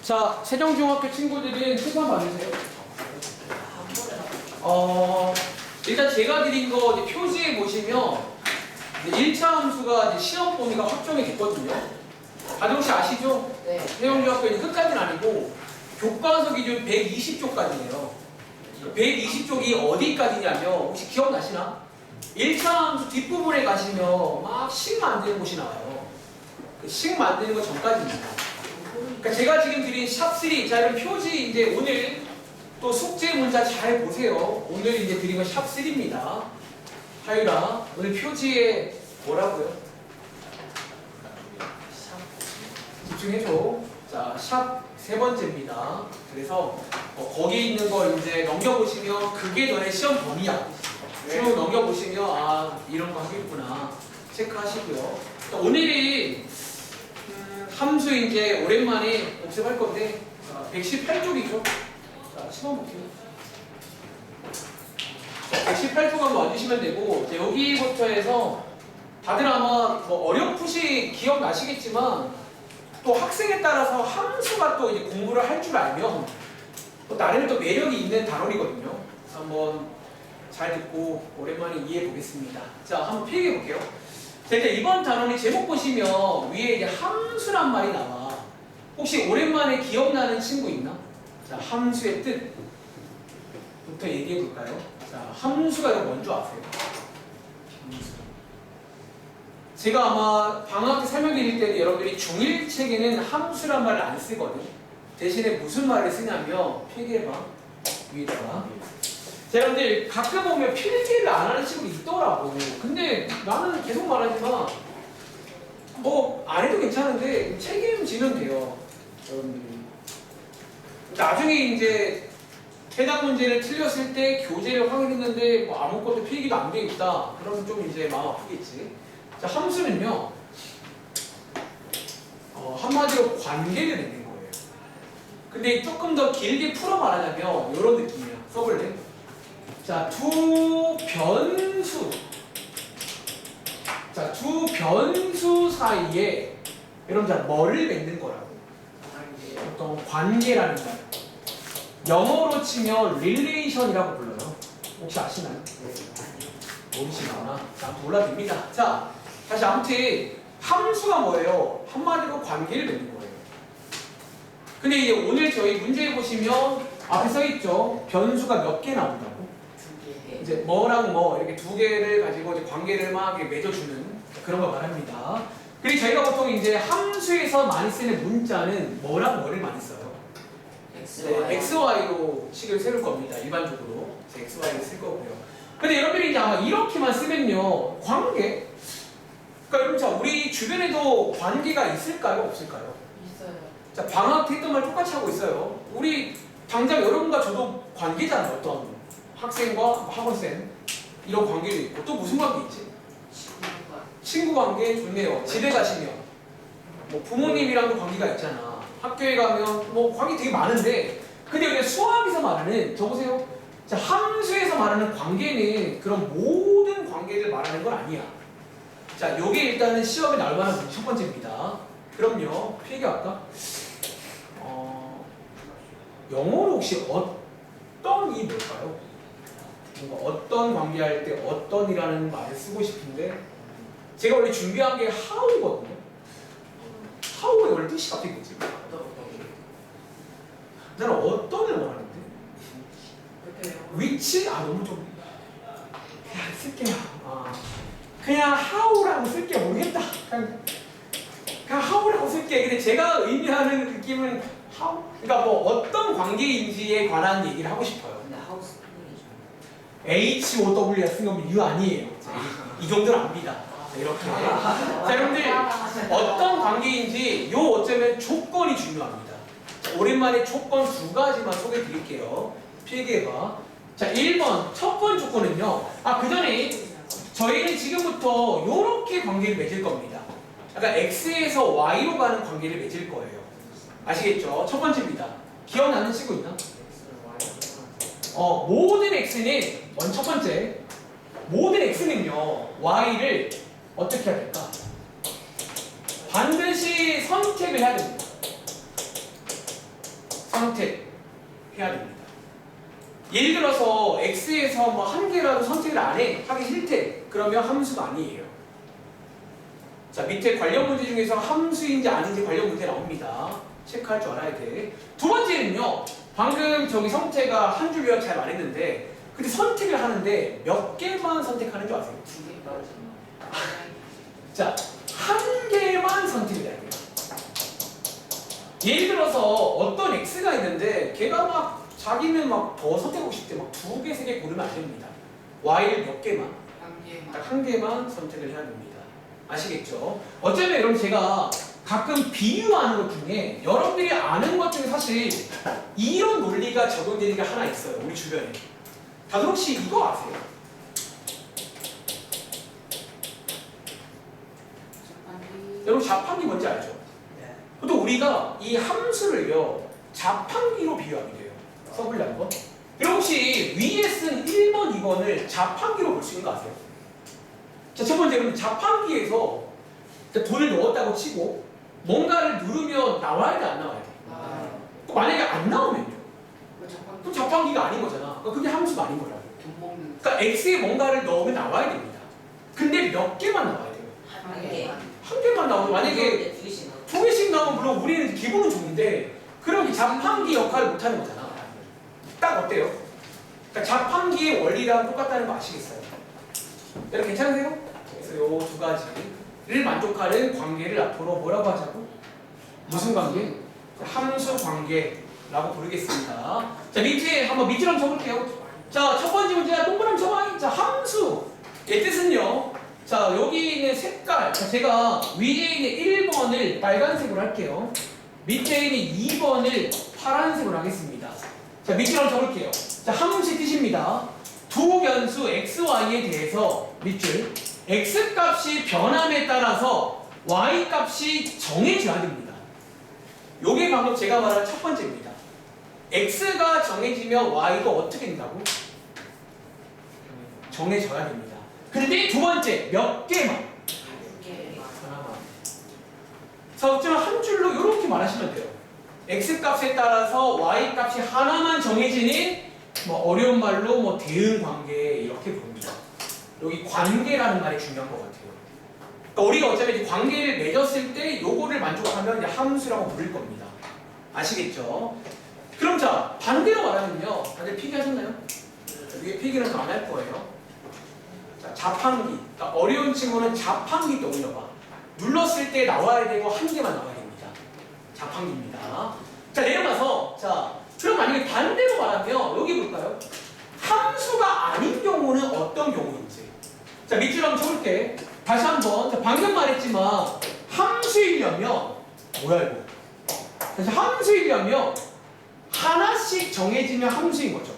자, 세종중학교 친구들은 최소한 받으세요. 일단 제가 드린 거 이제 표지에 보시면 이제 1차 함수가 이제 시험 범위가 확정이 됐거든요. 다들 혹시 아시죠? 네. 세종중학교는 끝까지는 아니고 교과서 기준 120쪽까지예요. 120쪽이 어디까지냐면 혹시 기억나시나? 1차 함수 뒷부분에 가시면 막 식 만드는 곳이 나와요. 그 식 만드는 거 전까지입니다. 그러니까 제가 지금 드린 샵3, 자 이런 표지 이제 오늘 또 숙제 문자 잘 보세요. 오늘 이제 드린 건 샵3입니다. 하유라, 오늘 표지에 뭐라고요? 집중해줘. 자, 샵 세 번째입니다. 그래서 거기 있는 걸 이제 넘겨보시면 그게 너네 시험 범위야. 쭉 넘겨보시면 아 이런 거 하겠구나 체크하시고요. 오늘이 함수 이제 오랜만에 복습할 건데 118쪽이죠. 자, 시험 볼게요. 118쪽 한번 와주시면 되고 이제 여기부터 해서 다들 아마 뭐 어렴풋이 기억나시겠지만 또 학생에 따라서 함수가 또 이제 공부를 할 줄 알면 또 나름의 또 매력이 있는 단원이거든요. 그래서 한번 잘 듣고 오랜만에 이해해 보겠습니다. 자, 한번 필기해 볼게요. 자, 일단 이번 단원의 제목 보시면 위에 이제 함수란 말이 나와. 혹시 오랜만에 기억나는 친구 있나? 자, 함수의 뜻부터 얘기해 볼까요? 자, 함수가 이거 뭔지 아세요? 함수. 제가 아마 방학 때 설명드릴 때도 여러분들이 중1 책에는 함수란 말을 안 쓰거든. 대신에 무슨 말을 쓰냐면 필기해봐. 위에다가. 자, 여러분들 가끔 보면 필기를 안 하는 친구도 있더라고. 근데 나는 계속 말하지만 뭐 안 해도 괜찮은데 책임지면 돼요. 여러분들이. 나중에 이제 해당 문제를 틀렸을 때 교재를 확인했는데 뭐 아무것도 필기도 안 돼 있다. 그러면 좀 이제 마음 아프겠지. 자, 함수는요. 한마디로 관계를 내는 거예요. 근데 조금 더 길게 풀어 말하자면 이런 느낌이야. 써볼래? 자, 두 변수. 자, 두 변수 사이에 여러분 자 뭐를 맺는 거라고? 어떤 관계라는 거. 영어로 치면 relation이라고 불러요. 혹시 아시나요? 모르시나? 자, 몰라줍니다. 자, 다시 아무튼 함수가 뭐예요? 한마디로 관계를 맺는 거예요. 근데 이제 오늘 저희 문제 보시면 앞에 써 있죠. 변수가 몇 개 나온다고? 이제 뭐랑 뭐 이렇게 두 개를 가지고 이제 관계를 막 이렇게 맺어주는 그런 거 말합니다. 그리고 저희가 보통 이제 함수에서 많이 쓰는 문자는 뭐랑 뭐를 많이 써요? 네, XY로 식을 세울 겁니다. 일반적으로 XY를 쓸 거고요. 근데 여러분들이 이제 아마 이렇게만 쓰면요, 관계. 그러니까 여러분 자 우리 주변에도 관계가 있을까요, 없을까요? 있어요. 자, 방학 때 했던 말 똑같이 하고 있어요. 우리 당장 여러분과 저도 관계잖아요. 어떤 학생과 학원생 이런 관계도 있고 또 무슨 관계 있지? 친구 관계 좋네요. 집에 가시면 뭐 부모님이랑도 관계가 있잖아. 학교에 가면 뭐 관계 되게 많은데 근데 여기 수학에서 말하는 저 보세요. 자, 함수에서 말하는 관계는 그런 모든 관계를 말하는 건 아니야. 자, 요게 일단은 시험에 나올 만한 문제 첫 번째입니다. 그럼요. 필기할까? 영어로 혹시 어떤이 뭘까요? 뭔가 어떤 관계할 때 어떤이라는 말을 쓰고 싶은데 제가 원래 준비한 게 how거든요. how의 원래 뜻이 갑자기 뭐지? 나는 어떤을 원하는데 which? 너무 좀 그냥 쓸게요. 그냥 how라고 쓸게. 모르겠다. 그냥 how라고 쓸게. 근데 제가 의미하는 느낌은 how? 그러니까 뭐 어떤 관계인지에 관한 얘기를 하고 싶어요. 근데 하우스 스푼이죠. HOW가 쓴 거면 U 아니에요. 이 정도는 압니다. 자, 이렇게. 자, 여러분들 어떤 관계인지 요 어쩌면 조건이 중요합니다. 자, 오랜만에 조건 두 가지만 소개해 드릴게요. 필기해봐. 자, 1번 첫 번째 조건은요. 그 전에 저희는 지금부터 요렇게 관계를 맺을 겁니다. 그러니까 X에서 Y로 가는 관계를 맺을 거예요. 아시겠죠? 첫 번째입니다. 기억나는 친구 있나? 모든 X는 첫 번째 모든 X는요 Y를 어떻게 해야 될까? 반드시 선택을 해야 됩니다. 선택해야 됩니다. 예를 들어서 x에서 뭐 한 개라도 선택을 안 해. 하기 싫대. 그러면 함수가 아니에요. 자, 밑에 관련 문제 중에서 함수인지 아닌지 관련 문제 나옵니다. 체크할 줄 알아야 돼. 두 번째는요. 방금 저기 성태가 한 줄 요약 잘 말했는데 근데 선택을 하는데 몇 개만 선택하는 줄 아세요? 두 개 떨어지는 자, 한 개만 선택을 해야 돼요. 예를 들어서 어떤 x가 있는데 걔가 막 자기는 막 더 선택하고 싶대. 막 두 개, 세 개 고르면 안 됩니다. y를 몇 개만? 한 개만. 딱 한 개만 선택을 해야 됩니다. 아시겠죠? 어쩌면 여러분 제가 가끔 비유하는 것 중에 여러분들이 아는 것 중에 사실 이런 논리가 적용되는 게 하나 있어요. 우리 주변에. 다들 혹시 이거 아세요? 여러분 자판기 뭔지 알죠? 네. 또 우리가 이 함수를요 자판기로 비유하게 돼요. 써볼래 한번? 여러분 혹시 위에 쓴 1번, 2번을 자판기로 볼 수 있는 거 아세요? 자, 첫 번째 여러분 자판기에서 돈을 넣었다고 치고 뭔가를 누르면 나와야 돼, 안 나와야 돼? 또 만약에 안 나오면요? 그럼 자판기가 아닌 거잖아. 그러니까 그게 함수가 아닌 거라고. 돈 먹는. 그러니까 x에 뭔가를 넣으면 나와야 됩니다. 근데 몇 개만 나와야 돼요? 한 개. 한 개만 나오면 만약에 두 개씩 넣어. 두 개씩 나오면 물론 우리는 기분은 좋은데 그럼 이 자판기 역할을 못하는 거잖아. 딱 어때요? 그러니까 자판기의 원리랑 똑같다는 거 아시겠어요? 여러분 괜찮으세요? 그래서 요 두 가지를 만족하는 관계를 앞으로 뭐라고 하자고? 무슨 관계? 함수 관계라고 부르겠습니다. 자, 밑에 한번 밑줄 한번 쳐볼게요. 자, 첫 번째 문제 동그라미 쳐봐. 자, 함수. 얘 뜻은요. 자, 여기 있는 색깔. 자, 제가 위에 있는 1번을 빨간색으로 할게요. 밑에 있는 2번을 파란색으로 하겠습니다. 자, 밑줄 한번 쳐볼게요. 자, 함수의 뜻입니다. 두 변수 x, y에 대해서 밑줄 x 값이 변함에 따라서 y 값이 정해져야 됩니다. 요게 방금 제가 말한 첫 번째입니다. x가 정해지면 y가 어떻게 된다고? 정해져야 됩니다. 근데 두 번째 몇 개만? 하나만. 자, 어쩌면 한 줄로 이렇게 말하시면 돼요. x 값에 따라서 y 값이 하나만 정해지는 뭐 어려운 말로 뭐 대응 관계 이렇게 부릅니다. 여기 관계라는 말이 중요한 것 같아요. 그러니까 우리가 어차피 이제 관계를 맺었을 때 요거를 만족하면 이제 함수라고 부를 겁니다. 아시겠죠? 그럼 자 반대로 말하면요. 다들 필기하셨나요? 위에 필기는 더 안 할 거예요. 자, 자판기. 그러니까 어려운 친구는 자판기 떠올려봐. 눌렀을 때 나와야 되고 한 개만 나와야 됩니다. 자판기입니다. 자, 내려가서 자 그럼 만약에 반대로 말하면 여기 볼까요? 함수가 아닌 경우는 어떤 경우인지. 자, 밑줄 한번 쳐볼게. 다시 한번. 자, 방금 말했지만 함수이려면 뭐야 이거? 그래서 함수이려면 하나씩 정해지면 함수인 거죠.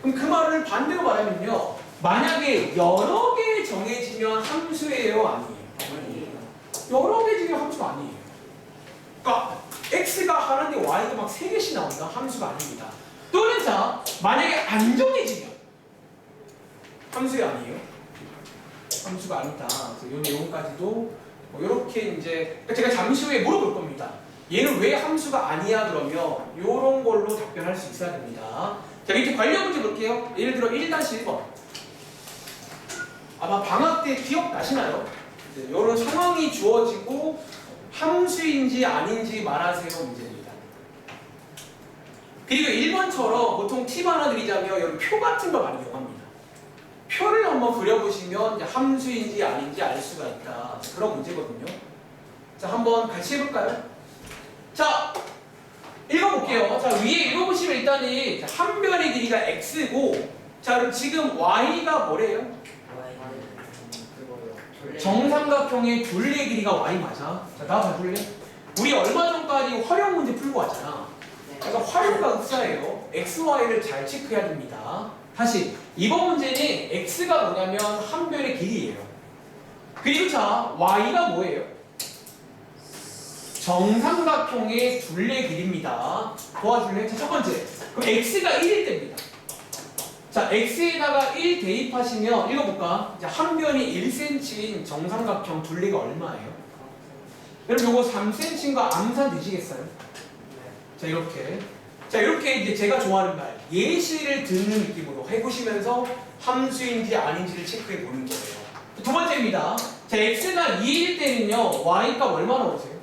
그럼 그 말을 반대로 말하면요. 만약에 여러 개 정해지면 함수예요, 아니에요? 여러 개 중에 함수가 아니에요. 그러니까 x가 하나인데 y가 막 3개씩 나온다? 함수가 아닙니다. 또는 자, 만약에 안 정해지면 함수가 아니에요? 함수가 아니다. 그래서 요 내용까지도 뭐 이렇게 이제 제가 잠시 후에 물어볼 겁니다. 얘는 왜 함수가 아니야? 그러면 요런 걸로 답변할 수 있어야 됩니다. 자, 밑에 관련 문제 볼게요. 예를 들어 1-1번. 아마 방학 때 기억나시나요? 이런 상황이 주어지고 함수인지 아닌지 말하세요 문제입니다. 그리고 1번처럼 보통 팁 하나 드리자면 여러분 표 같은 거 많이 이용합니다. 표를 한번 그려보시면 함수인지 아닌지 알 수가 있다. 그런 문제거든요. 자, 한번 같이 해볼까요? 자, 읽어볼게요. 자, 위에 읽어보시면 일단은 한 변의 길이가 x고, 자, 그럼 지금 y가 뭐래요? 정삼각형의 둘레의 길이가 y 맞아. 자, 나 봐줄래? 우리 얼마 전까지 활용 문제 풀고 왔잖아. 그러니까 활용과 흡사예요. x, y를 잘 체크해야 됩니다. 다시 이번 문제는 x가 뭐냐면 한 변의 길이에요. 그리고 자, y가 뭐예요? 정삼각형의 둘레 길이입니다. 도와줄래? 자, 첫 번째. 그럼 x가 1일 때입니다. 자, x에다가 1 대입하시면 읽어볼까? 자, 한 변이 1cm인 정삼각형 둘레가 얼마예요? 여러분 요거 3cm인 거 암산 되시겠어요? 자 이렇게. 자 이렇게 이제 제가 좋아하는 말 예시를 듣는 느낌으로 해보시면서 함수인지 아닌지를 체크해 보는 거예요. 두 번째입니다. 자 x가 2일 때는요 y가 얼마나 오세요?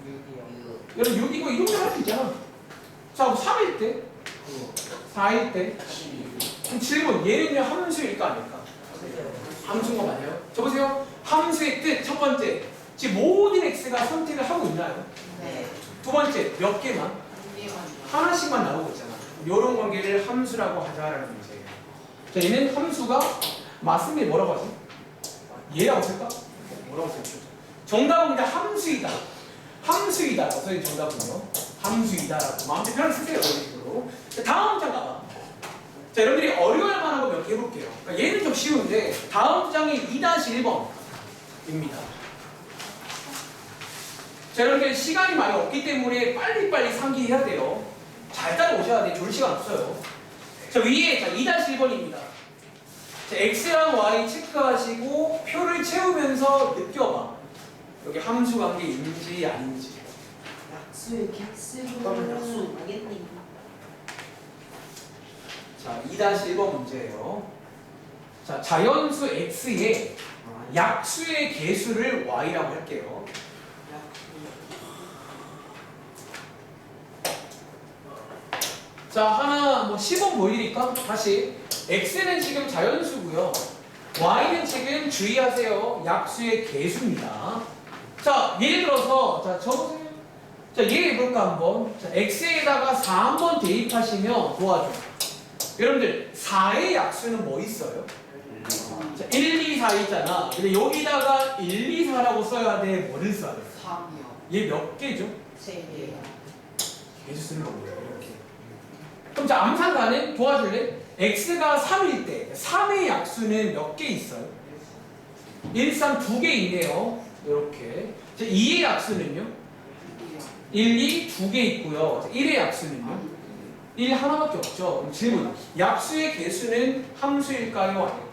6이요. 여러분 6이고 이 정도 할 수 있잖아. 자 3일 때? 4일 때? 12. 그럼 질문 얘는요 함수일까 아닐까? 함수인 거 맞아요? 저 보세요. 함수의 뜻 첫 번째 지금 모든 x가 선택을 하고 있나요? 네. 두 번째 몇 개만? 하나씩만 나오고 있잖아. 이런 관계를 함수라고 하자라는 문제예요. 자, 얘는 함수가 맞습니다. 뭐라고 하지? 얘라고 쓸까? 뭐라고 쓸까? 정답은 그냥 함수이다. 함수이다. 그래서 정답은요. 함수이다라고 마음대로 편하게 쓰세요. 이런 식으로. 자, 다음 문장 가봐. 자, 여러분들이 어려울 만한 거 몇 개 해볼게요. 그러니까 얘는 좀 쉬운데 다음 장이 2-1번입니다. 자, 여러분들 시간이 많이 없기 때문에 빨리빨리 상기해야 돼요. 잘 따라오셔야 돼요. 졸 시간 없어요. 자, 위에 자 2-1번입니다. 자, x랑 y 체크하시고 표를 채우면서 느껴봐. 여기 함수 관계인지 아닌지. 약수, 객수. 그러면 약수 알겠니? 자, 2-1번 문제예요. 자, 자연수 x의 약수의 개수를 y라고 할게요. 자, 하나 뭐 10원 보이니까 다시 x는 지금 자연수고요. y는 지금 주의하세요. 약수의 개수입니다. 자, 예를 들어서 자, 적으세요. 자, 얘 해볼까 한번. 자, x에다가 4 한번 대입하시면 도와줘. 여러분들 4의 약수는 뭐 있어요? 자, 1, 2, 4 있잖아. 근데 여기다가 1, 2, 4라고 써야 돼. 뭐를 써야 돼? 3이요. 얘 몇 개죠? 3개요. 개수 쓰는 겁니다. 이렇게. 그럼 자, 암산가는 도와줄래? x가 3일 때 3의 약수는 몇 개 있어요? 1, 3 2개 있네요. 이렇게. 자, 2의 약수는요? 1, 2 2개 있고요. 1의 약수는요? 1 하나밖에 없죠. 그럼 질문. 약수의 개수는 함수일까요? 아닐까요?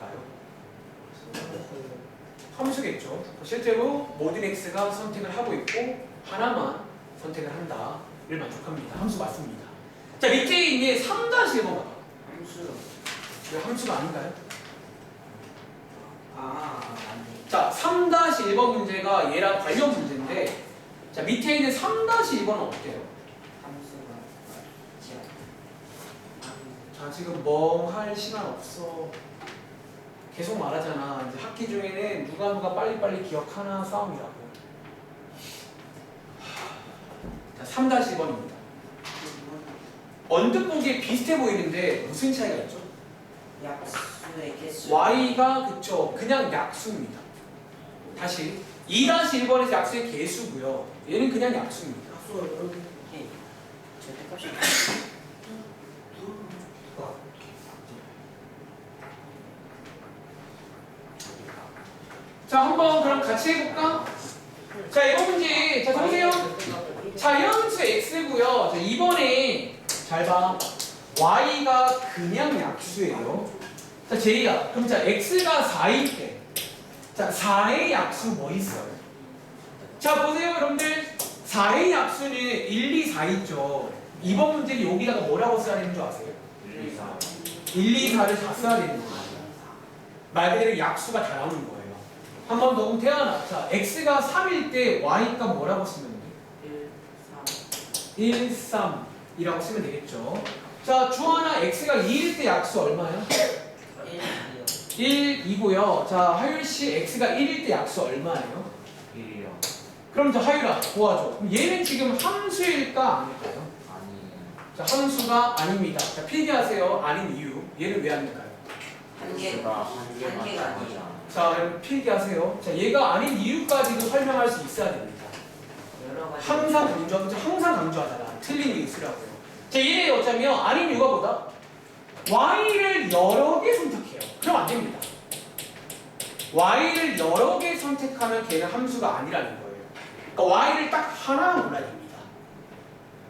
함수겠죠. 실제로 모든 x가 선택을 하고 있고 하나만 선택을 한다를 만족합니다. 함수 맞습니다. 자, 밑에 있는 3-1번 봐봐. 함수. 왜 함수가 아닌가요? 아니. 자, 3-1번 문제가 얘랑 관련 문제인데 자, 밑에 있는 3-1번은 어때요? 함수가 맞지 자, 지금 멍할 시간 없어. 계속 말하잖아. 이제 학기 중에는 누가 빨리빨리 기억하나 싸움이라고. 자, 3-1번입니다. 언뜻 보기에 비슷해 보이는데 무슨 차이가 있죠? 약수의 개수. y가 그쵸. 그냥 약수입니다. 다시 2-1번에서 약수의 개수고요. 얘는 그냥 약수입니다. 약수가 이렇게 절대값이 자, 한번 그럼 같이 해볼까? 자, 이거 문제. 자, 보세요. 자연수 x고요. 자, 이번에 잘 봐. y가 그냥 약수예요. 자, 제이야. 그럼 자, x가 4일 때. 자, 4의 약수 뭐 있어요? 자, 보세요, 여러분들. 4의 약수는 1, 2, 4 있죠. 이번 문제는 여기다가 뭐라고 써야 되는 줄 아세요? 1, 2, 4. 1, 2, 4를 다 써야 되는 거예요. 말 그대로 약수가 다 나오는 거예요. 한 번 더 태어나. 자, x가 3일 때 y가 뭐라고 쓰면 돼? 1, 3. 1, 3이라고 쓰면 되겠죠. 자, 주하나 x가 2일 때 약수 얼마예요? 1, 2요. 1이고요. 자, 하율씨 x가 1일 때 약수 얼마예요? 1이요. 그럼 자, 하율아 도와줘. 그럼 얘는 지금 함수일까 아닐까요? 아니에요. 자, 함수가 아닙니다. 자, 필기하세요. 아닌 이유. 얘는 왜 아닐까요? 한개가 아니에요. 자, 여러분 필기하세요. 자, 얘가 아닌 이유까지도 설명할 수 있어야 됩니다. 여러 가지. 항상 강조하잖아. 틀린 이유 쓰라고요. 자, 얘 어쩌면 아닌 이유가 뭐다? y를 여러 개 선택해요. 그럼 안 됩니다. y를 여러 개 선택하면 걔는 함수가 아니라는 거예요. 그러니까 y를 딱 하나 골라야 됩니다.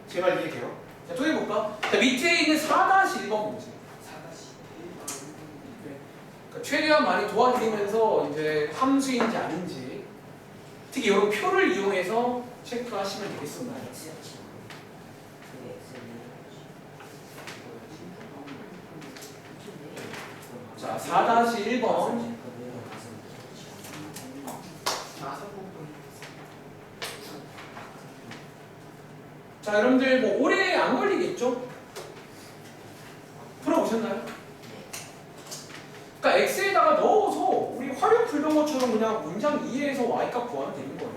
제 말 이해돼요? 자, 또 해볼까? 자, 밑에 있는 4-1번 문제. 그러니까 최대한 많이 도와드리면서 이제 함수인지 아닌지 특히 이런 표를 이용해서 체크하시면 되겠습니다. 자, 4-1번. 자, 여러분들 뭐 오래 안 걸리겠죠? 풀어보셨나요? 그러니까 x에다가 넣어서 우리 활용 풀던 것처럼 그냥 문장 2에서 y값 구하면 되는 거예요.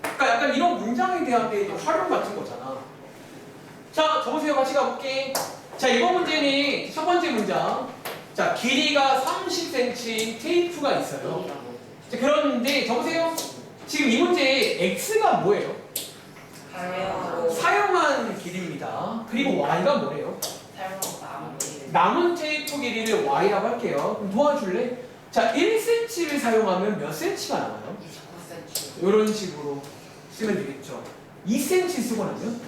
그러니까 약간 이런 문장에 대한 게 활용 같은 거잖아. 자, 저보세요. 같이 가볼게. 자, 이번 문제는 첫 번째 문장. 자, 길이가 30cm 테이프가 있어요. 자, 그런데 저보세요. 지금 이 문제에 x가 뭐예요? 사용한 길이입니다. 그리고 y가 뭐래요? 남은 테이프 길이를 y라고 할게요. 그럼 도와줄래? 자, 1cm를 사용하면 몇 cm가 나와요? 이런 식으로 쓰면 되겠죠. 2cm 쓰고 나면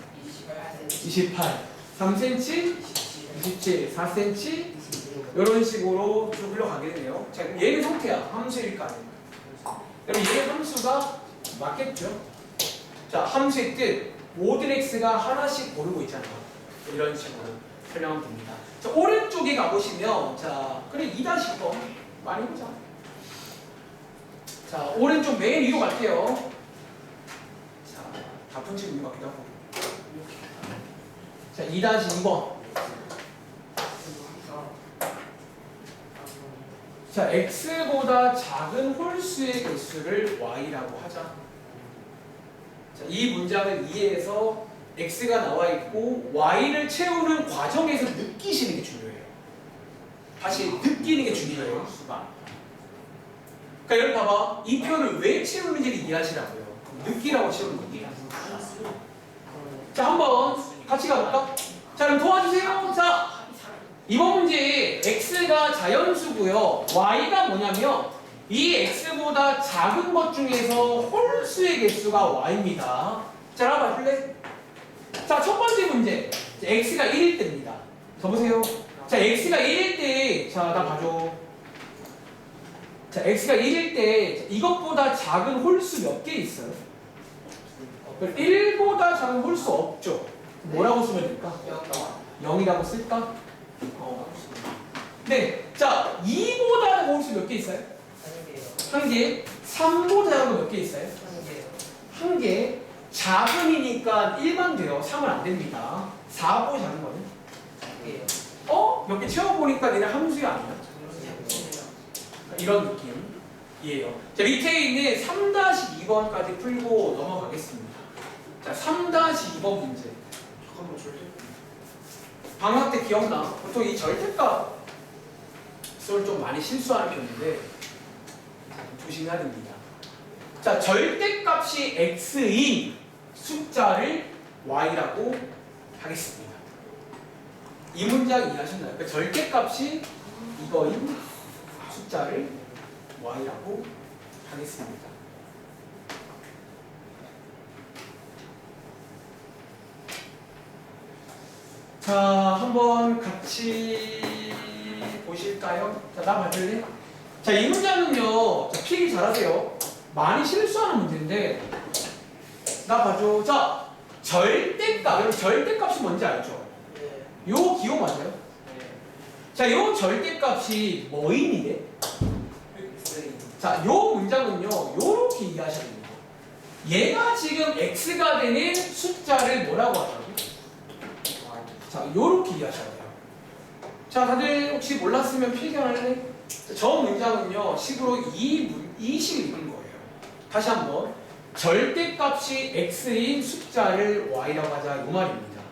28, 3cm, 27, 4cm 이런 식으로 쭉 흘러가겠네요. 자, 그럼 얘는 형태야. 함수일까요? 그럼 얘 함수가 맞겠죠? 자, 함수의 뜻 모든 x가 하나씩 고르고 있잖아요. 이런 식으로 설명하면 됩니다. 자, 오른쪽에 가보시면 자, 그래 2-0 많이 보자. 자, 오른쪽 맨 위로 갈게요. 자, 다 푼칠 이유 같기도 하고. 자, 2-2번. 자, x보다 작은 홀수의 개수를 y라고 하자. 자, 이 문장을 이해해서 x가 나와 있고 y를 채우는 과정에서 느끼시는 게 중요해요. 다시 느끼는 게 중요해요. 그러니까 여러분 봐봐. 이 표를 왜 채우는지를 이해하시라고요. 느끼라고 채우는 겁니다. 자, 한번 같이 가볼까? 자, 그럼 도와주세요. 자, 이번 문제에 x가 자연수고요. y가 뭐냐면 이 x보다 작은 것 중에서 홀수의 개수가 y입니다. 자, 한번 봐줄래? 자, 첫 번째 문제. x가 1일 때입니다. 저 보세요. 자, x가 1일 때, 자, 나 봐줘. 자, x가 1일 때 이것보다 작은 홀수 몇 개 있어요? 1보다 작은 홀수 없죠. 뭐라고 쓰면 될까? 0이라고 쓸까? 네. 자, 2보다 작은 홀수 몇 개 있어요? 1개. 3보다 작은 거 몇 개 있어요? 1개. 작은이니까 1만 돼요. 3은 안 됩니다. 4보다 작은 거는? 몇 개 채워보니까 얘는 함수가 아니야. 이런 느낌이에요. 자, 밑에 있는 3-2번까지 풀고 넘어가겠습니다. 자, 3-2번 문제. 잠깐만 절대. 방학 때 기억나? 보통 이 절대값을 좀 많이 실수하는 편인데 조심해야 됩니다. 자, 절대값이 x인 숫자를 y라고 하겠습니다. 이 문장 이해하셨나요? 그러니까 절대값이 이거인 숫자를 y라고 하겠습니다. 자, 한번 같이 보실까요? 자, 나 봐줄래? 자, 이 문장은요, 자, 필기 잘하세요. 많이 실수하는 문제인데, 나 봐줘. 자, 절대값. 여러분, 절대값이 뭔지 알죠? 요 기호 맞아요? 자, 요 절대값이 뭐인이래? 자, 요 문장은요, 요렇게 이해하셔야 됩니다. 얘가 지금 x가 되는 숫자를 뭐라고 하자고? 자, 요렇게 이해하셔야 돼요. 자, 다들 혹시 몰랐으면 필기할래? 저 문장은요, 식으로 이 식을 읽은 거예요. 다시 한번. 절대값이 x인 숫자를 y라고 하자, 요 말입니다.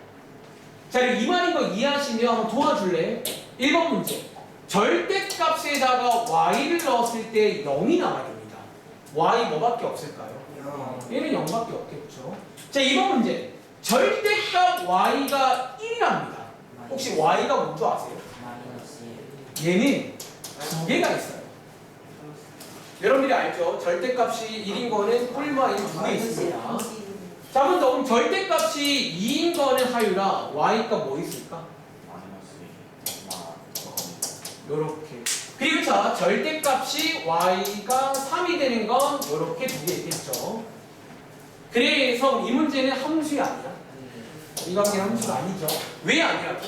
자, 이 말인 거 이해하시면 한번 도와줄래? 1번 문제. 절대값에다가 y를 넣었을 때 0이 나와야 됩니다. y 뭐밖에 없을까요? 얘는 0밖에 없겠죠. 자, 2번 문제. 절대값 y가 1이랍니다. 혹시 y가 뭔지 아세요? 얘는 두 개가 있어요. 여러분들이 알죠? 절대값이 1인 거는 꿀마 1, 두 개 있습니다. 자, 그럼 절대값이 2인 거는 하유라 y가 뭐 있을까? 요렇게. 그리고 자, 절대값이 y가 3이 되는 건 요렇게 두 개 있겠죠. 그래서 이 문제는 함수가 아니야. 이 관계는 함수가 아니죠. 왜 아니라고?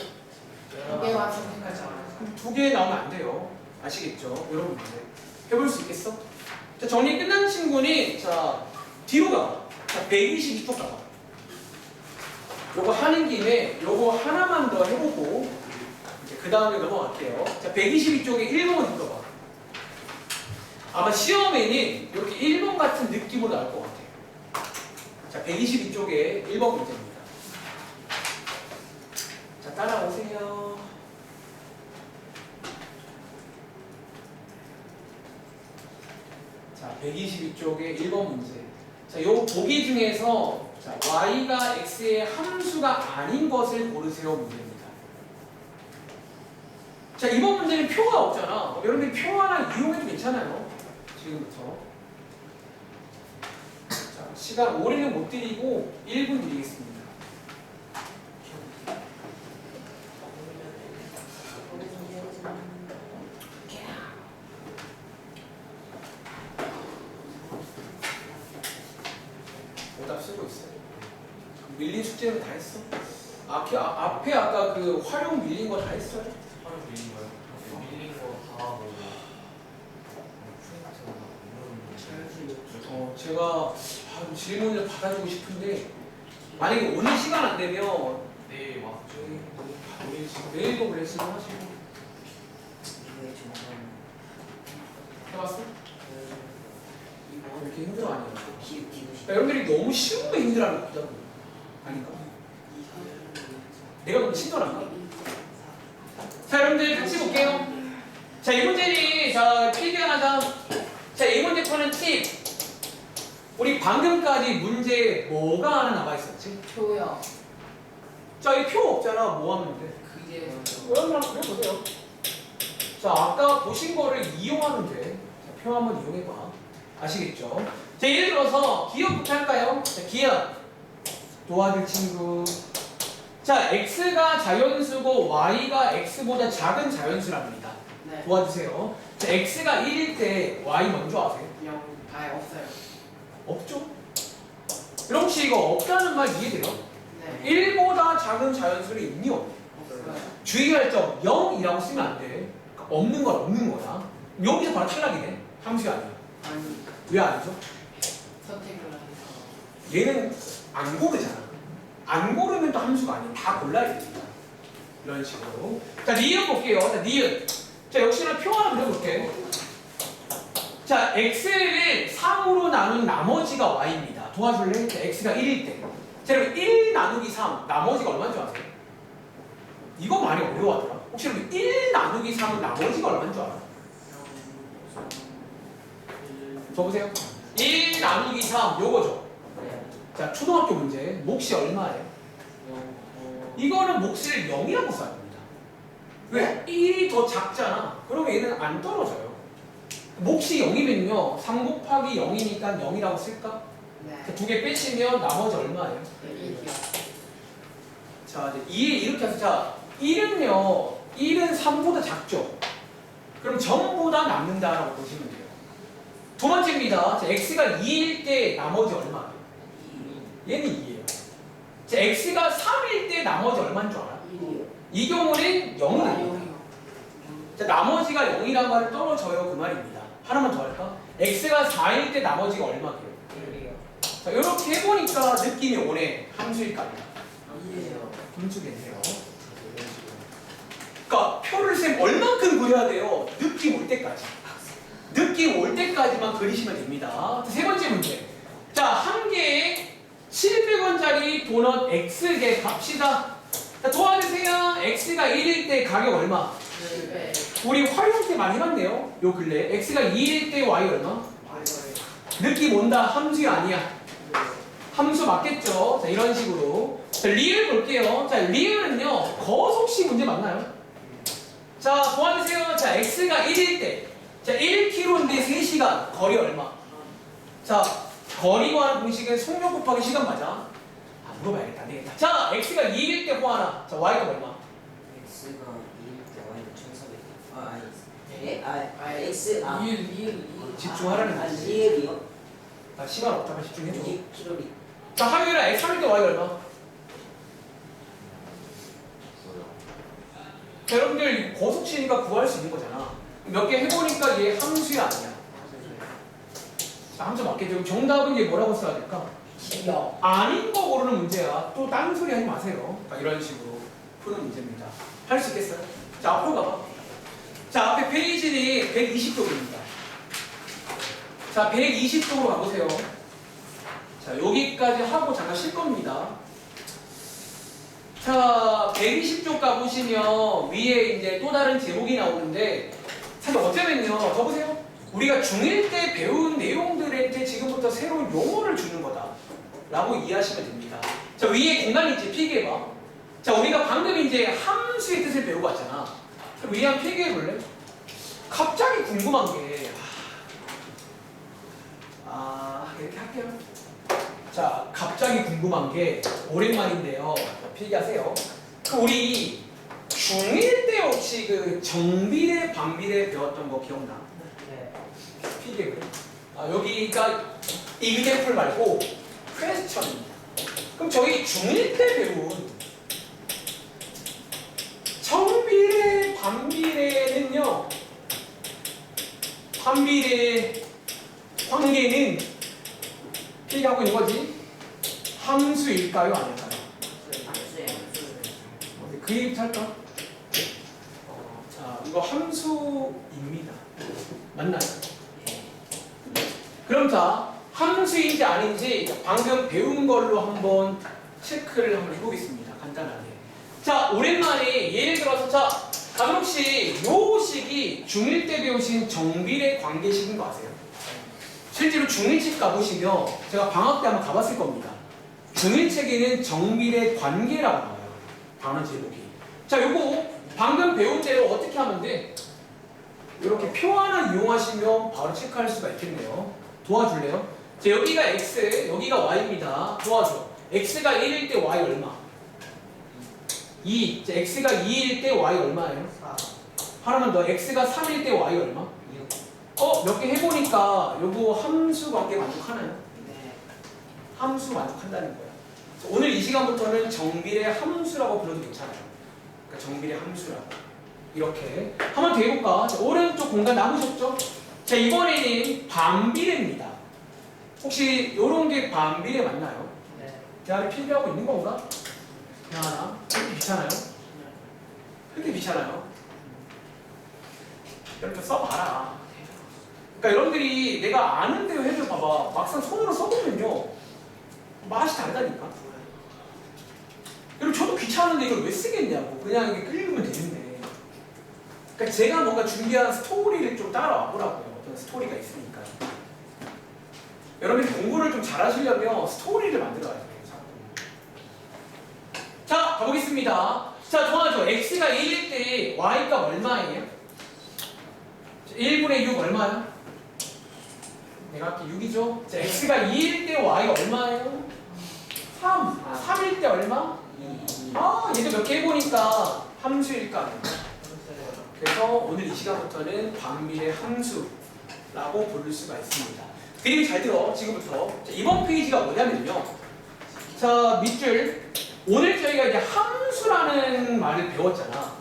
두 개 나오면 안 돼요. 아시겠죠? 여러분 문제 해볼 수 있겠어? 자, 정리 끝난 친구는 자 뒤로 가봐. 자, 122쪽 가봐. 요거 하는 김에 요거 하나만 더 해보고 그 다음에 넘어갈게요. 자, 122쪽에 1번을 들어봐. 아마 시험에는 이렇게 1번 같은 느낌으로 나올 것 같아요. 자, 122쪽에 1번 문제입니다. 자, 따라오세요. 자, 122쪽에 1번 문제. 자, 요 보기 중에서 자, y가 x의 함수가 아닌 것을 고르세요 문제입니다. 자, 이번 문제는 표가 없잖아. 여러분들이 표 하나 이용해도 괜찮아요. 지금부터. 자, 시간 오래는 못 드리고 1분 드리겠습니다. 오답 쓰고 있어요. 밀린 숙제는 다 했어? 앞에 아까 그 활용 밀린 거 다 했어요? 하루 밀린 거요? 밀린 거다 뭐 제가 질문을 받아주고 싶은데 만약에 오늘 시간 안 되면 내일 왔죠. 내일도 레슨 하시고 해봤어? 왜 이렇게 힘들어 하냐? 여러분들이 너무 쉬운 거 힘들어하는 거 같다고 아닌가? 내가 너무 친절한가? 자, 여러분들 같이 볼게요. 자, 이 문제는 자 필기하자. 자, 이 문제 푸는 팁. 우리 방금까지 문제 뭐가 하나 나와 있었지? 표요. 자, 이 표 없잖아. 뭐 하면 돼? 그게 여러분 한번 그려보세요. 자, 아까 보신 거를 이용하면 돼. 자, 표 한번 이용해봐. 아시겠죠? 자, 예를 들어서 기억부터 할까요? 자, 기억. 도와줄 친구. 자, x가 자연수고 y가 x보다 작은 자연수랍니다. 네. 도와주세요. 자, x가 1일 때 y 먼저 아세요? 영 아예 없어요. 없죠? 여러분 혹시 이거 없다는 말 이해돼요? 네. 1보다 작은 자연수는 있니 없니? 없어요. 주의할 점 0이라고 쓰면 안 돼. 그러니까 없는 건 없는 거야. 여기서 바로 탈락이네. 함수가 아니야. 아니 왜 아니죠? 선택을 하니까. 얘는 안 고르잖아. 안 고르면 또 함수가 아니야. 다 골라야 됩니다. 이런 식으로. 자, 니은 볼게요. 자, 니은. 자, 역시나 표 하나 그려볼게. 자, x를 3으로 나눈 나머지가 y입니다. 도와줄래? 자, x가 1일 때. 자, 그럼 1 나누기 3, 나머지가 얼마인 줄 아세요? 이거 많이 어려워하더라. 혹시 여러분 1 나누기 3은 나머지가 얼마인 줄 알아요? 줘보세요. 1 나누기 3, 요거죠. 자, 초등학교 문제. 몫이 얼마예요? 이거는 몫을 0이라고 써야 됩니다. 왜? 1이 더 작잖아. 그러면 얘는 안 떨어져요. 몫이 0이면요. 3 곱하기 0이니까 0이라고 쓸까? 네. 두 개 빼시면 나머지 얼마예요? 1이요. 자, 이제 2에 이렇게 해서 자, 1은요. 1은 3보다 작죠? 그럼 전보다 남는다라고 보시면 돼요. 두 번째입니다. 자, x가 2일 때 나머지 얼마예요? 얘는 2예요. 자, x가 3일 때 나머지 얼마인 줄 알아? 1이요. 이 경우는 0이 됩니다. 0이요. 자, 나머지가 0이란 말은 떨어져요. 그 말입니다. 하나만 더 할까? x가 4일 때 나머지가 얼마예요? 1이요. 자, 이렇게 해보니까 느낌이 오네. 함수일까요? 2예요. 함수겠네요. 그러니까 표를 쌤 얼만큼 그려야 돼요? 느낌 올 때까지. 느낌 올 때까지만 그리시면 됩니다. 세 번째 문제. 자, 한 개에 700원짜리 도넛 X개 값이다. 자, 도와주세요. X가 1일 때 가격 얼마? 네. 우리 활용 때 많이 해봤네요. 요 근래. X가 2일 때 Y 얼마? 느낌 온다. 함수가 아니야. 함수 맞겠죠? 자, 이런 식으로. 자, 리을 볼게요. 자, 리을은요. 거속시 문제 맞나요? 자, 도와주세요. 자, X가 1일 때. 자, 1km인데 3시간. 거리 얼마? 자, 거리 구하는 공식은 속력 곱하기 시간 맞아? 아, 물어봐야겠다. 안 되겠다. 자, X가 2일 때 구하나? 자, Y가 얼마? X가 2일 때 Y는 1400. 아, 아니. 예? 아, X. 아, 2일. 집중하라는 아, 거지. 2일이요? 아, 시간 없다면 집중해줘. 60km. 자, 하율아, 3일 때 Y 얼마? 자, 여러분들 고속치니까 구할 수 있는 거잖아. 몇 개 해보니까 얘 함수야 아니야? 자, 함수 맞겠죠? 정답은 얘 뭐라고 써야 될까? 기억. 아닌 거 고르는 문제야. 또 딴 소리 하지 마세요. 이런 식으로 푸는 문제입니다. 할 수 있겠어요? 자, 앞으로 가봐. 자, 앞에 페이지는 120쪽입니다. 자, 120쪽으로 가보세요. 자, 여기까지 하고 잠깐 쉴 겁니다. 자, 120쪽 가보시면 위에 이제 또 다른 제목이 나오는데 사실 어쩌면요, 저 보세요. 우리가 중1 때 배운 내용들한테 지금부터 새로운 용어를 주는 거다 라고 이해하시면 됩니다. 자, 위에 공간 있지? 필기해봐. 자, 우리가 방금 이제 함수의 뜻을 배우고 왔잖아. 위에 한번 필기해볼래? 갑자기 궁금한 게 이렇게 할게요. 자, 갑자기 궁금한 게 오랜만인데요. 필기하세요. 우리 중1 때 혹시 그 정비례, 반비례 배웠던 거 기억나? 네. 필기해볼래? 여기가 example 말고 question입니다. 그럼 저희 중1 때 배운 정비례, 반비례는요, 반비례 관계는 필기하고 있는 거지? 함수일까요? 아닐까요? 그 얘기 할까? 자, 이거 함수입니다. 맞나요? 그럼 자, 함수인지 아닌지 방금 배운 걸로 한번 체크를 한번 해보겠습니다. 간단하게. 자, 오랜만에 예를 들어서 자, 가정 혹시 요 식이 중1 때 배우신 정비례 관계식인 거 아세요? 실제로 중1 책 가보시면 제가 방학 때 한번 가봤을 겁니다. 중1 책에는 정비례 관계라고 나와요. 단어 제목이. 자, 요거 방금 배운 대로 어떻게 하면 돼? 이렇게 표 하나 이용하시면 바로 체크할 수가 있겠네요. 도와줄래요? 자, 여기가 x, 여기가 y입니다. 도와줘. x가 1일 때 y 얼마? 2. 자, x가 2일 때 y 얼마예요? 4. 하나만 더. x가 3일 때 y 얼마? 6. 몇 개 해보니까 요거 함수 관계 만족하나요? 네. 함수 만족한다는 거야. 오늘 이 시간부터는 정비례 함수라고 불러도 괜찮아요. 그러니까 정비례 함수라고. 이렇게 한번 더 해볼까? 자, 오른쪽 공간 남으셨죠? 자, 이번에는 반비례입니다. 혹시 요런 게 반비례 맞나요? 네. 대화를 필기하고 있는 건가? 하나. 그렇게 귀찮아요? 그렇게 귀찮아요? 이렇게 써봐라. 그러니까 여러분들이 내가 아는 대로 해도 봐봐. 막상 손으로 써보면요, 맛이 다르다니까. 그리고 저도 귀찮은데 이걸 왜 쓰겠냐고. 그냥 이게 끌리면 되는데. 그러니까 제가 뭔가 준비한 스토리를 좀 따라와 보라고요. 어떤 스토리가 있으니까. 여러분이 공부를 좀 잘하시려면 스토리를 만들어야 돼요. 자, 가보겠습니다. 자, 도와줘. x가 1일 때 y가 얼마예요? 1분의 6 얼마야? 내가 할게 6이죠? 자, x가 2일 때 y가 얼마예요? 3. 3일 때 얼마? 2. 얘도 몇 개 해보니까 함수일까? 그래서 오늘 이 시간부터는 반비례 함수라고 부를 수가 있습니다. 그리고 잘 들어, 지금부터. 자, 이번 페이지가 뭐냐면요. 자, 밑줄. 오늘 저희가 이제 함수라는 말을 배웠잖아.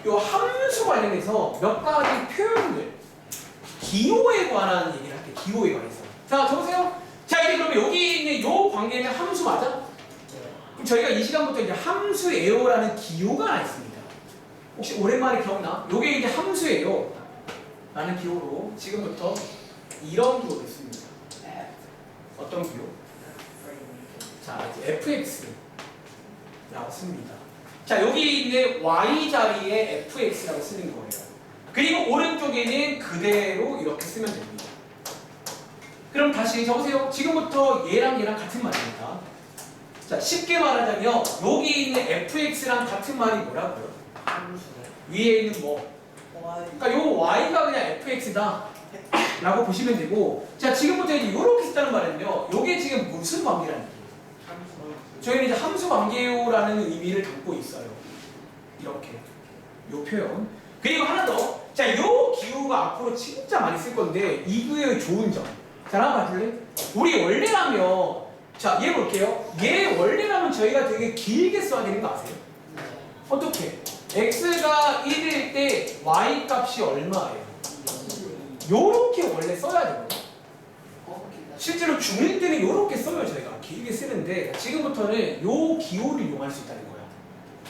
이 함수 관련해서 몇 가지 표현들, 기호에 관한 얘기를 할게요. 기호에 관해서. 자, 저보세요. 자, 이제 그러면 여기 있는 이 관계는 함수 맞아? 그럼 저희가 이 시간부터 이제 함수예요라는 기호가 하나 있습니다. 혹시 오랜만에 기억나? 요게 이제 함수예요 라는 기호로 지금부터 이런 기호가 있습니다. 어떤 기호? 자, 이제 fx 라고 씁니다. 자, 여기 있는 y 자리에 fx라고 쓰는 거예요. 그리고 오른쪽에는 그대로 이렇게 쓰면 됩니다. 그럼 다시 적으세요. 지금부터 얘랑 얘랑 같은 말입니다. 자, 쉽게 말하자면 여기 있는 fx랑 같은 말이 뭐라고요? 위에 있는 뭐? 그러니까 요 y가 그냥 fx다 라고 보시면 되고, 자, 지금부터 이제 이렇게 쓰자는 말은요, 요게 지금 무슨 관계라는 얘기예요? 저희는 이제 함수 관계요라는 의미를 담고 있어요. 이렇게 요 표현. 그리고 하나 더. 자, 요 기호가 앞으로 진짜 많이 쓸 건데 이 기호의 좋은 점. 자, 한번 봐줄래? 우리 원래라면, 자, 얘 볼게요. 얘 원래라면 저희가 되게 길게 써야 되는 거 아세요? 어떻게? x가 1일 때 y 값이 얼마예요? 요렇게 원래 써야 되거든요. 실제로 중1 때는 요렇게 써요. 저희가 길게 쓰는데 지금부터는 요 기호를 이용할 수 있다는 거야.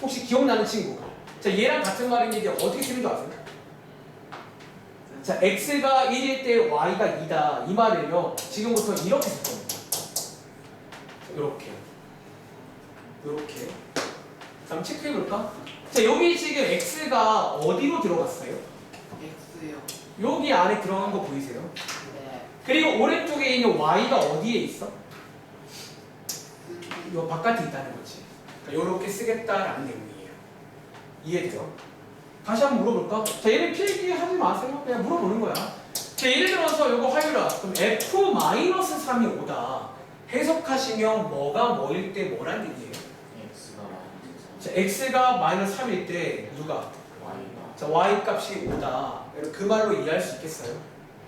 혹시 기억나는 친구? 자, 얘랑 같은 말인데 이제 어떻게 쓰는 줄 아세요? 자, x가 1일 때 y가 2다 이 말을요 지금부터 이렇게 쓸 겁니다. 요렇게 자, 한번 체크해 볼까? 자, 여기 지금 x가 어디로 들어갔어요? X요. 여기 안에 들어간 거 보이세요? 네. 그리고 오른쪽에 있는 y가 어디에 있어? 요 바깥에 있다는 거지. 그러니까 요렇게 쓰겠다라는 내용이에요. 이해돼요? 다시 한번 물어볼까? 자, 얘는 필기하지 마세요. 그냥 물어보는 거야. 자, 예를 들어서 요거 화요일아. 그럼 f-3이 오다. 해석하시면 뭐가 뭐일 때 뭐란 얘기예요? X가 자, x가 마이너스 3일 때 누가? Y가 자, y 값이 오다. 그 말로 이해할 수 있겠어요?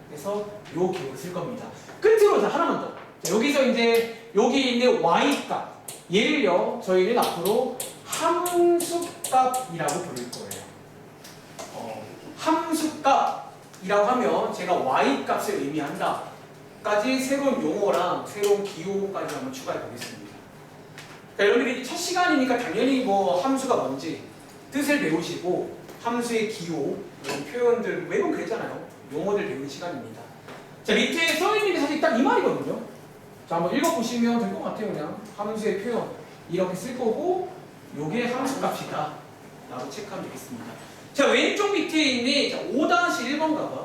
그래서 요 기호를 쓸 겁니다. 끝으로 자, 하나만 더. 자, 여기서 이제 여기 있는 y 값. 얘를요, 저희는 앞으로 함수값이라고 부를 거예요. 함수값이라고 하면 제가 y 값을 의미한다. 까지 새로운 용어랑 새로운 기호까지 한번 추가해 보겠습니다. 그러니까 여러분들이 첫 시간이니까 당연히 뭐 함수가 뭔지 뜻을 배우시고 함수의 기호 이런 표현들 외우면 그랬잖아요. 용어들 배우는 시간입니다. 자, 밑에 써 있는 게 사실 딱 이 말이거든요. 자, 한번 읽어보시면 될 것 같아요. 그냥 함수의 표현 이렇게 쓸 거고 요게 함수값이다 라고 체크하면 되겠습니다. 자, 왼쪽 밑에 있는 5-1번 가봐.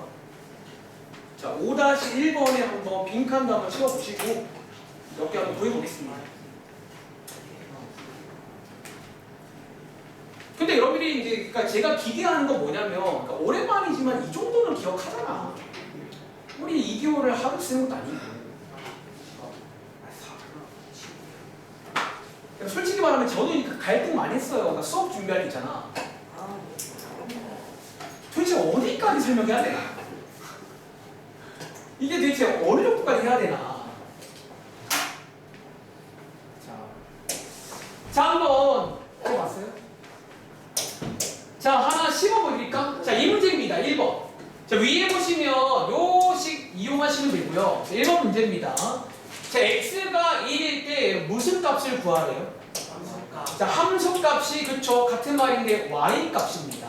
자, 5-1번에 한번 빈칸도 한번 채워보시고 몇 개 한번 보여보겠습니다. 근데 여러분들이 이제 그러니까 제가 기대하는 건 뭐냐면 그러니까 오랜만이지만 이 정도는 기억하잖아. 우리 2개월을 하루 쓰는 것도 아니고. 솔직히 말하면 저도 그 갈등 많이 했어요. 그러니까 수업 준비할 때 있잖아. 도대체 어디까지 설명해야 되나? 이게 도대체 어느 정도까지 해야 되나? 자, 한번 해봤어요? 자, 하나 씹어보실까? 자, 이 문제입니다. 1번. 자, 위에 보시면 요식 이용하시면 되고요. 1번 문제입니다. 자, x가 1일 때 무슨 값을 구하래요? 함수값. 자, 함수값이 그쵸 같은 말인데 y 값입니다.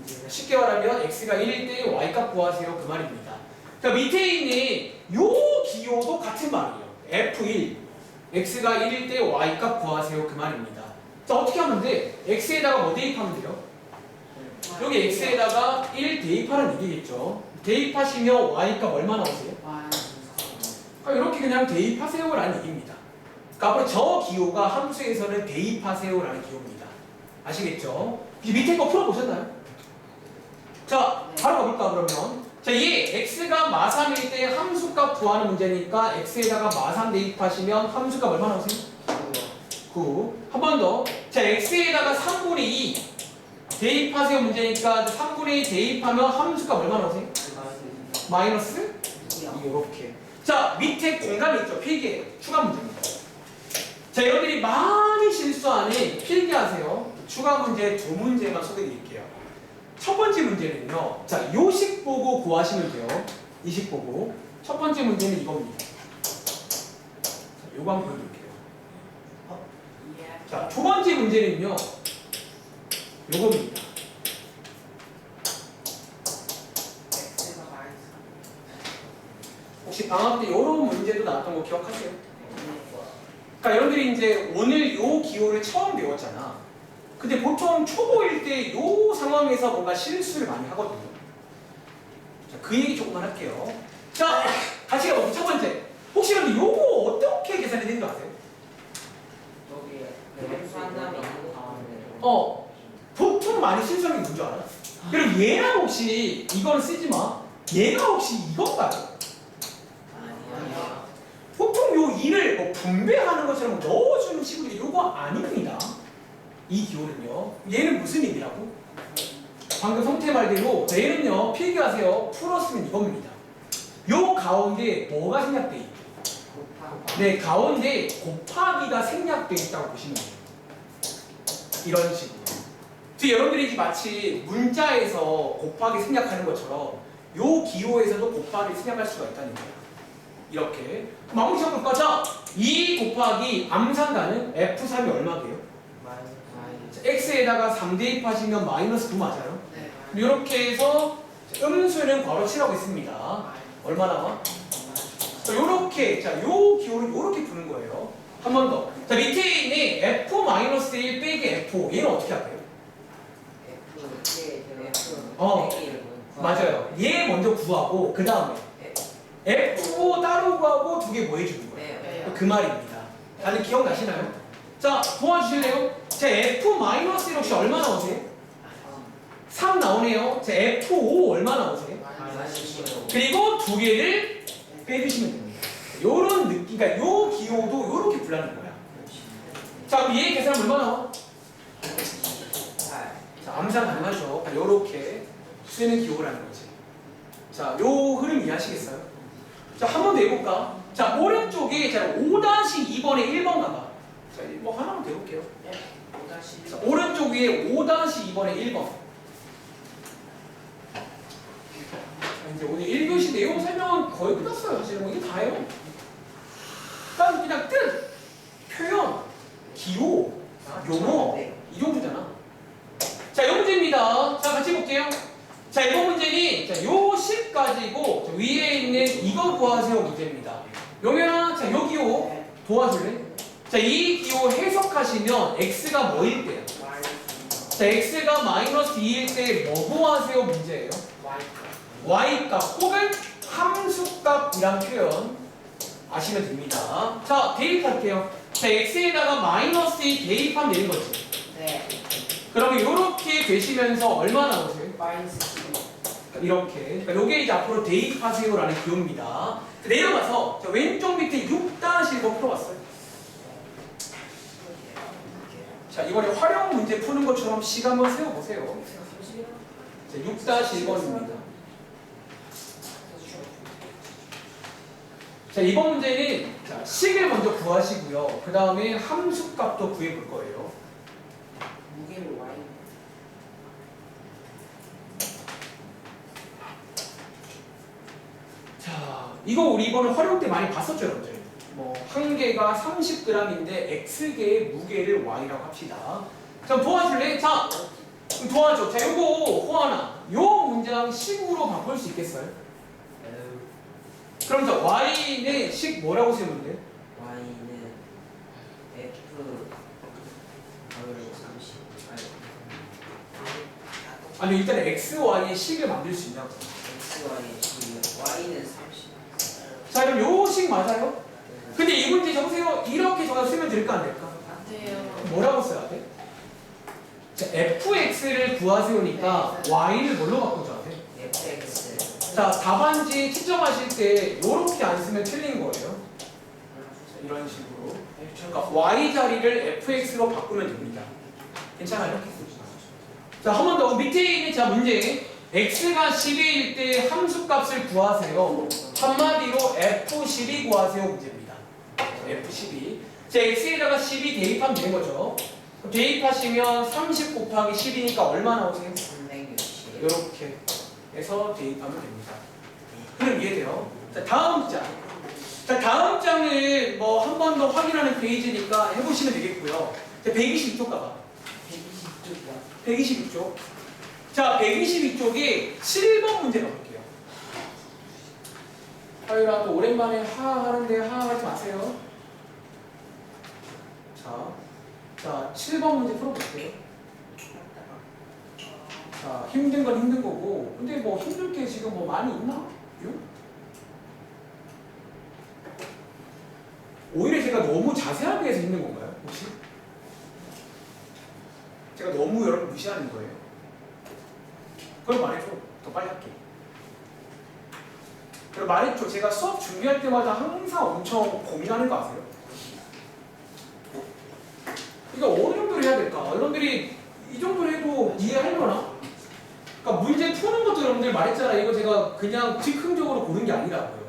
이제 쉽게 말하면 x가 1일 때 y 값 구하세요 그 말입니다. 자, 밑에 있는 요 기호도 같은 말이에요. f1 x가 1일 때 y 값 구하세요 그 말입니다. 자, 어떻게 하면 돼? x에다가 뭐 대입하면 돼요? 여기 x에다가 1 대입하는 얘기겠죠. 대입하시면 y 값 얼마 나오세요? 이렇게 그냥 대입하세요 라는 얘기입니다. 그러니까 앞으로 저 기호가 함수에서는 대입하세요 라는 기호입니다. 아시겠죠? 이제 밑에 거 풀어보셨나요? 자, 바로 가볼까 그러면. 자, 얘 x가 마3일 때 함수값 구하는 문제니까 x에다가 마3 대입하시면 함수값 얼마 나오세요? 9. 한 번 더. 자, x에다가 3분의 2 대입하세요 문제니까 3분의 2 대입하면 함수값 얼마 나오세요? 마이너스 2. 이렇게. 자, 밑에 공간이 있죠. 필기에 추가 문제입니다. 자, 여러분들이 많이 실수하는 필기하세요. 추가 문제 두 문제만 소개해 드릴게요. 첫 번째 문제는요. 자, 요식 보고 구하시면 돼요. 이식 보고. 첫 번째 문제는 이겁니다. 자, 요거 한번 보여드릴게요. 자, 두 번째 문제는요. 요겁니다. 혹시 방학 때 이런 문제도 나왔던 거 기억하세요? 그러니까 여러분들이 이제 오늘 요 기호를 처음 배웠잖아. 근데 보통 초보일 때 요 상황에서 뭔가 실수를 많이 하거든요. 자, 그 얘기 조금만 할게요. 자, 같이 가볼게요. 첫 번째. 혹시 근데 요거 어떻게 계산이 되는 거 아세요? 보통 많이 실수하는 게 뭔지 알아? 그리고 얘랑 혹시 이거는 쓰지 마. 얘가 혹시 이건가요? 보통 요 2를 뭐 분배하는 것처럼 넣어주는 식인데 요거 아닙니다. 이 기호는요. 얘는 무슨 의미라고? 방금 성태 말대로 얘는요. 필기하세요. 풀었으면 이겁니다. 요 가운데 뭐가 생략돼 있죠? 네, 가운데 곱하기가 생략돼 있다고 보시면 돼요. 이런 식으로. 뒤에 여러분들이 마치 문자에서 곱하기 생략하는 것처럼 요 기호에서도 곱하기 생략할 수가 있다는 거예요. 이렇게 마무리 시험 볼까? 자, 2 곱하기 암산가는 F3이 얼마게요? x에다가 3 대입하시면 마이너스 9 맞아요? 네. 이렇게 해서 음수는 괄호 칠하고 있습니다. 얼마 나와? 자, 요렇게, 자, 요 기호를 요렇게 푸는 거예요. 한 번 더. 자, 밑에 있는 F-1 빼기 F5. 얘는 어떻게 할까요? 맞아요. 얘 먼저 구하고, 그 다음에 F5 따로 구하고 두 개 뭐 해주는 거예요? 그 말입니다. 다들 기억나시나요? 자, 도와주실래요? 제 F-1 혹시 얼마 나오세요? 3 나오네요. 제 F5 얼마 나오세요? 그리고 두 개를 빼주시면 됩니다. 요런 느낌, 그러니까 요 기호도 요렇게 불라는 거야. 자, 그럼 얘 계산 얼마 나와? 자, 암산 가능하죠. 요렇게 쓰는 기호라는 거지. 자, 요 흐름 이해하시겠어요? 자, 한 번 더 해볼까? 자, 오른쪽에 자, 5-2번에 1번 가봐. 자, 뭐 하나만 더 해볼게요. 자, 오른쪽 위에 5-2번에 1번. 이제 오늘 1교시 내용 설명은 거의 끝났어요. 사실 뭐 이게 다예요. 일단 그냥 뜻, 표현, 기호, 용어 이 정도잖아. 자, 이 문제입니다. 자, 같이 볼게요. 자, 이번 문제는 자, 요 식 가지고 자, 위에 있는 이거 구하세요 문제입니다. 용현아, 자, 요 기호 도와줄래? 자, 이 기호 해석하시면 x가 뭐일 때요? 자, x가 마이너스 2일 때 뭐 구하세요 문제예요? y값 혹은 함수값이란 표현 아시면 됩니다. 자, 대입할게요. 자, x에다가 마이너스 2 대입하면 되는 거지. 네. 그러면 이렇게 되시면서 얼마 나오세요? 마이너스 이렇게. 그러니까 요게 이제 앞으로 대입하세요라는 기호입니다. 내려가서 자, 왼쪽 밑에 6-1번 풀어봤어요. 자, 이번에 활용 문제 푸는 것처럼 식 한번 세워보세요. 자, 6-1번입니다. 자, 이번 문제는 자, 식을 먼저 구하시고요. 그 다음에 함수값도 구해볼 거예요. 무게를 Y. 자, 이거 우리 이번에 활용 때 많이 봤었죠, 여러분들. 뭐, 한 개가 30g인데 X개의 무게를 Y라고 합시다. 자, 도와줄래? 자, 도와줘. 자, 요거 호하나. 요 문장 식으로 바꿀 수 있겠어요? 그럼 자, Y는 식 뭐라고 세우면 돼? Y는 F 30 아니, 일단 X, Y의 식을 만들 수 있냐고. X, Y, G Y는 30 자, 그럼 요 식 맞아요? 근데 이 문제 적으세요. 이렇게 적어 쓰면 될까, 안 될까? 안 돼요. 뭐라고 써야 돼? 자, fx를 구하세요니까 y를 뭘로 바꾸자 돼? FX 자, 답안지 채점하실 때 이렇게 안 쓰면 틀린 거예요. 자, 이런 식으로. 그러니까 y 자리를 fx로 바꾸면 됩니다. 괜찮아요? 자, 한 번 더. 밑에 있는 자 문제. x가 12일 때 함수값을 구하세요. 한마디로 f12 구하세요 문제입니다. f12. 자, x에다가 12 대입하면 되는 거죠. 대입하시면 30 곱하기 10이니까 얼마 나오세요? 360 이렇게 해서 대입하면 됩니다. 그럼 이해돼요? 자, 다음 장. 자, 다음 장을 뭐 한 번 더 확인하는 페이지니까 해보시면 되겠고요. 자, 122쪽 가봐. 122쪽. 자, 122쪽에 7번 문제 가볼게요. 화요일아, 또 오랜만에 하하하는데 하하하지 마세요. 자, 7번 문제 풀어볼게요. 자, 힘든 건 힘든 거고, 근데 뭐 힘들 게 지금 뭐 많이 있나? 오히려 제가 너무 자세하게 해서 힘든 건가요? 혹시? 제가 너무 여러분 무시하는 거예요? 그럼 말해줘. 더 빨리 할게. 그리고 말했죠. 제가 수업 준비할 때마다 항상 엄청 고민하는 거 아세요? 이거 어느 정도로 해야 될까? 여러분들이 이 정도로 해도 이해하려나? 그러니까 문제 푸는 것도 여러분들 말했잖아요. 이거 제가 그냥 즉흥적으로 고른 게 아니라고요.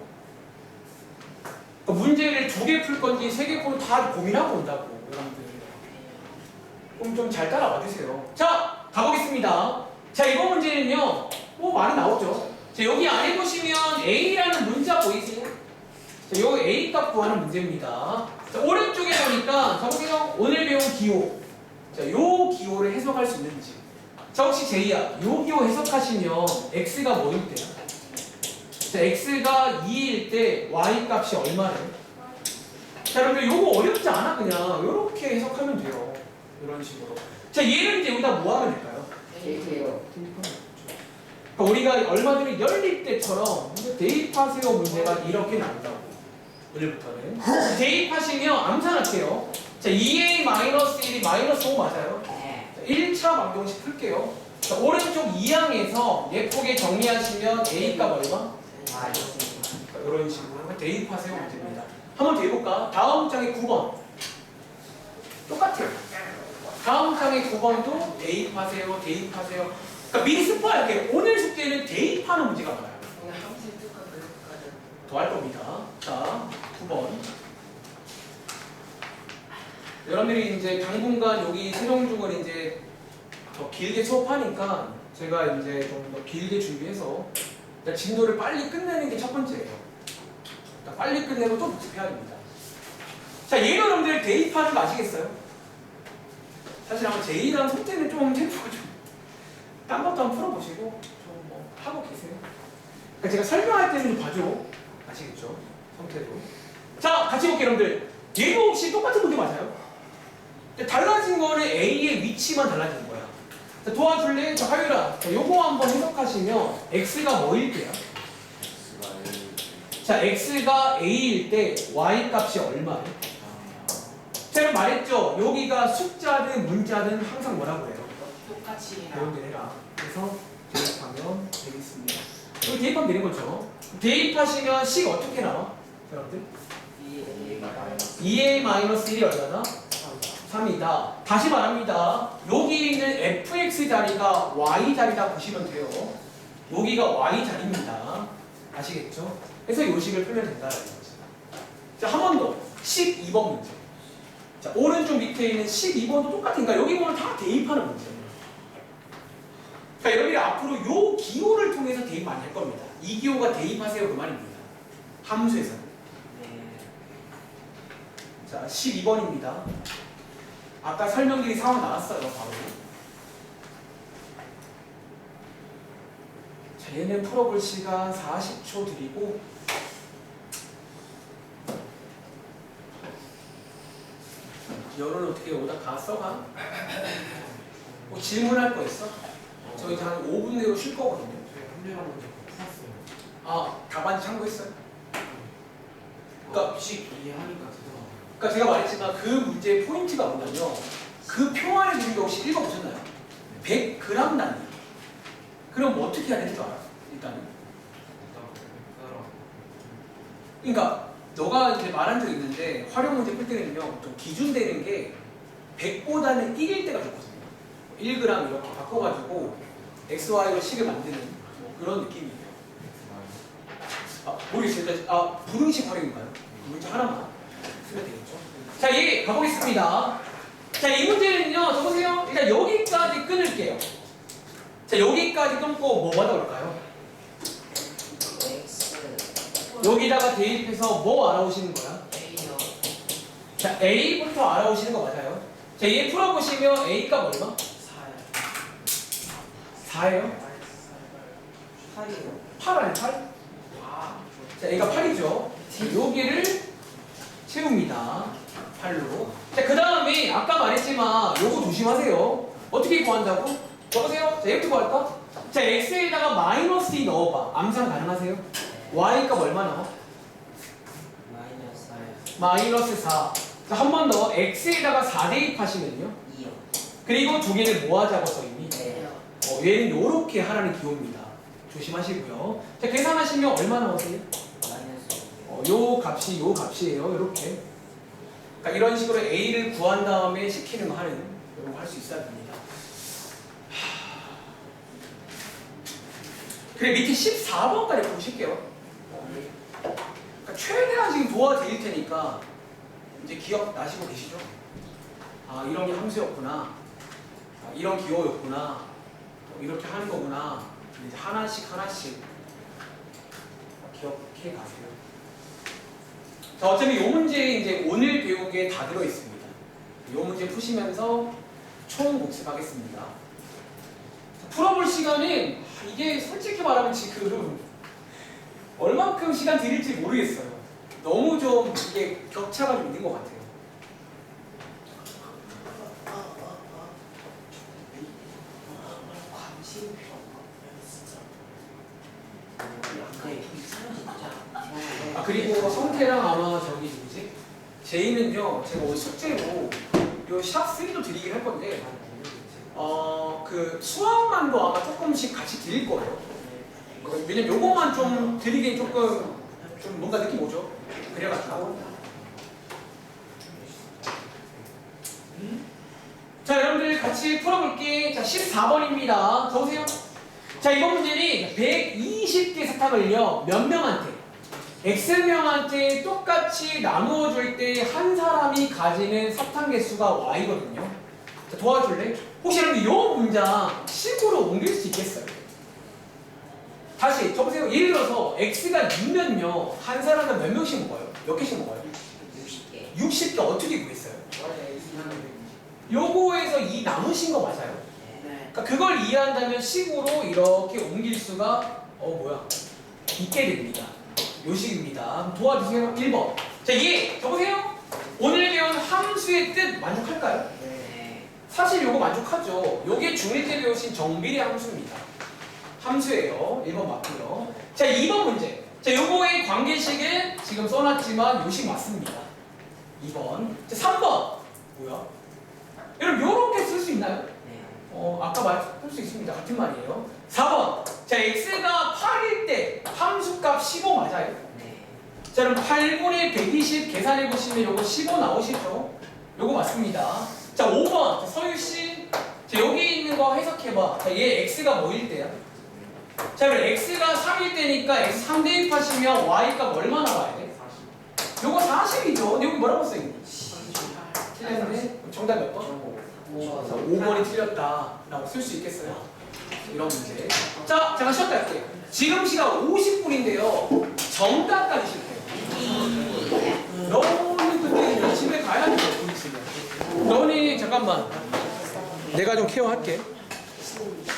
그러니까 문제를 2개 풀 건지 3개 풀 다 고민하고 온다고 여러분들. 그럼 좀 잘 따라와 주세요. 자, 가보겠습니다. 자, 이번 문제는요, 뭐 많이 나오죠. 자, 여기 안에 보시면 A라는 문자 보이세요? 자, 요 A 값 구하는 문제입니다. 자, 오른쪽에 보니까, 자, 보세요. 오늘 배운 기호. 자, 요 기호를 해석할 수 있는지. 자, 혹시 제이야, 요 기호 해석하시면 X가 뭐일 때요? 자, X가 2일 때 Y 값이 얼마래? 자, 여러분들 요거 어렵지 않아. 그냥 요렇게 해석하면 돼요. 이런 식으로. 자, 얘를 이제 여기다 뭐 하면 될까요? 대입해요. 그러니까 우리가 얼마 전에 연립 때처럼 대입하세요 문제가 이렇게 나온다고. 오늘부터는 대입하시면 암산할게요. 자, 2a-1이 -5 맞아요. 네. 자, 1차 방정식 풀게요. 자, 오른쪽 2항에서 예쁘게 정리하시면 a 값 얼마? 아, 좋습니다. 자, 이런 식으로 대입하세요 문제입니다. 한번 더 해볼까? 다음 장의 9번 똑같아요. 다음 장의 9번도 대입하세요, 대입하세요. 그러니까 미리 스포할게요. 오늘 숙제는 대입하는 문제가 나와요. 오늘 함수 뜻까지. 더 할 겁니다. 자, 9번. 여러분들이 이제 당분간 여기 세종중을 이제 더 길게 수업하니까 제가 이제 좀 더 길게 준비해서 일단 진도를 빨리 끝내는 게 첫 번째예요. 일단 빨리 끝내고 또 복습해야 됩니다. 자, 얘는 여러분들 대입하는 거 아시겠어요? 사실 아마 제2랑 숙제는 좀 템포가 좀 딴 것도 한번 풀어보시고 좀 뭐 하고 계세요. 그러니까 제가 설명할 때는 좀 봐줘. 아시겠죠? 성태도. 자, 같이 볼게요, 여러분들. 얘도 혹시 똑같은 문제 맞아요? 근데 달라진 거는 A의 위치만 달라지는 거야. 자, 도와줄래? 자, 하율아. 자, 요거 한번 해석하시면 X가 뭐일게요? 자, X가 A일 때 Y 값이 얼마예요? 제가 말했죠? 여기가 숫자든 문자든 항상 뭐라고 해요? 똑같이 여러분들 해라. 그래서 대입하면 되겠습니다. 여기 대입하면 되는 거죠. 대입하시면 식 어떻게 나와? 여러분들? 2a-1이 얼마나? 3이다. 다시 말합니다. 여기 있는 fx 자리가 y 자리다 보시면 돼요. 여기가 y 자리입니다. 아시겠죠? 그래서 이 식을 풀면 된다는 거죠. 자, 한 번 더. 12번 문제. 자, 오른쪽 밑에 있는 12번도 똑같으니까 여기 보면 다 대입하는 문제예요. 그러니까 여러분이 앞으로 요 기호를 통해서 대입 많이 할 겁니다. 이 기호가 대입하세요 그 말입니다. 함수에서는. 자, 12번입니다. 아까 설명드린 상황 나왔어요, 바로. 자, 얘는 풀어볼 시간 40초 드리고, 열은 어떻게 오다 다 써가? 뭐 질문할 거 있어? 저 이제 한 5분 내로 쉴 거거든요. 저희 합리화 문제 풀었어요. 아, 답안지 참고했어요? 그러니까 식 이해하니까 되더라고요. 그러니까 제가 말했지만 그 문제의 포인트가 뭐냐면 그 표 안에 있는 거 혹시 읽어보셨나요? 100g 단위. 그럼 뭐 어떻게 해야 되는 줄 알아? 일단은. 그러니까 너가 이제 말한 적 있는데 활용 문제 풀 때는요 좀 기준 되는 게 100보다는 1일 때가 좋거든요. 1g 이렇게 바꿔가지고 XY로 식을 만드는 뭐 그런 느낌이에요. 아, 모르겠어요. 아, 부등식 활용인가요? 문제 하나만 쓰면 되겠죠. 자, 얘 가보겠습니다. 자, 이 문제는요, 저보세요. 일단 여기까지 끊을게요. 자, 여기까지 끊고 뭐 받아올까요? X 여기다가 대입해서 뭐 알아오시는 거야? A요. 자, A부터 알아오시는 거 맞아요? 자, 얘 풀어보시면 A 값 얼마? 4예요? 8이요. 8 아니 8? 자, A가 8이죠. 여기를 채웁니다. 8로. 자, 그 다음에 아까 말했지만 요거 조심하세요. 어떻게 구한다고? 여보세요? 자, 이렇게 구할까? 자, X에다가 마이너스 2 넣어봐. 암산 가능하세요? Y 값 얼마 나와? 마이너스 4. 자, 한 번 더. X에다가 4 대입하시면요. 2요. 그리고 두 개를 모아자고 써있니? 네. 얘는 요렇게 하라는 기호입니다. 조심하시고요. 자, 계산하시면 얼마 나오세요? 마이너스 요 값이 요 값이에요. 이렇게. 그러니까 이런 식으로 A를 구한 다음에 시키는 거 하는 이런 거 할 수 있어야 됩니다. 그래, 밑에 14번까지 보실게요. 그러니까 최대한 지금 도와드릴 테니까 이제 기억 나시고 계시죠? 아, 이런 게 함수였구나. 이런 기호였구나. 이렇게 하는 거구나. 이제 하나씩 기억해 가세요. 자, 어차피 이 문제 이제 오늘 배운 게 다 들어 있습니다. 이 문제 푸시면서 총 복습하겠습니다. 자, 풀어볼 시간은 이게 솔직히 말하면 지금 얼만큼 시간 드릴지 모르겠어요. 너무 좀 이게 격차가 좀 있는 것 같아요. 관심이 필요 없나? 진짜. 아 그리고 성태랑 아마 저기 누구지? 제이는요 제가 오늘 숙제로 요 샵 3도 드리긴 할 건데 그 수학만도 아마 조금씩 같이 드릴 거예요. 왜냐면 요거만 좀 드리긴 조금 좀 뭔가 느낌 오죠? 그래가지고 자 여러분들 같이 풀어볼게. 자 14번입니다. 적으세요. 자 이번 문제는 120개 사탕을요 몇 명한테 X명한테 똑같이 나누어 줄 때 한 사람이 가지는 사탕 개수가 Y거든요. 자, 도와줄래? 혹시 여러분들 이 문장 식으로 옮길 수 있겠어요? 다시 적으세요. 예를 들어서 X가 6면요 한 사람은 몇 명씩 먹어요? 몇 개씩 먹어요? 60개. 60개 어떻게 구했어요? 요거에서 이 남으신 거 맞아요? 네. 그러니까 그걸 이해한다면 식으로 이렇게 옮길 수가 있게 됩니다. 요식입니다. 도와주세요. 1번. 자, 예. 적으세요. 오늘 배운 함수의 뜻 만족할까요? 네. 사실 요거 만족하죠. 요게 중1 때 배우신 정비례 함수입니다. 함수예요. 1번 맞고요. 자, 2번 문제. 자, 요거의 관계식은 지금 써놨지만 요식 맞습니다. 2번. 자, 3번. 뭐야? 여러분 요렇게 쓸 수 있나요? 네. 아까 말할 수 있습니다. 같은 말이에요. 4번. 자, x가 8일 때 함수값 15 맞아요? 네. 자, 그럼 8분의 120 계산해 보시면 요거 15 나오시죠? 요거 맞습니다. 자, 5번. 자, 서유 씨. 자, 여기 있는 거 해석해 봐. 자, 얘 x가 뭐일 때야? 자, 그럼 x가 3일 때니까 x 3 대입하시면 y값 얼마 나와야 돼? 40. 요거 40이죠. 근데 여기 뭐라고 써 있니? 틀렸네. 정답 몇 번? 5번이 틀렸다라고 쓸 수 있겠어요? 이런 문제. 자, 잠깐 쉬었다 할게요. 지금 시간 50분인데요. 정답까지 실패해요. 너는 근데 집에 가야 돼요. 우리 집에. 너니 잠깐만. 내가 좀 케어할게.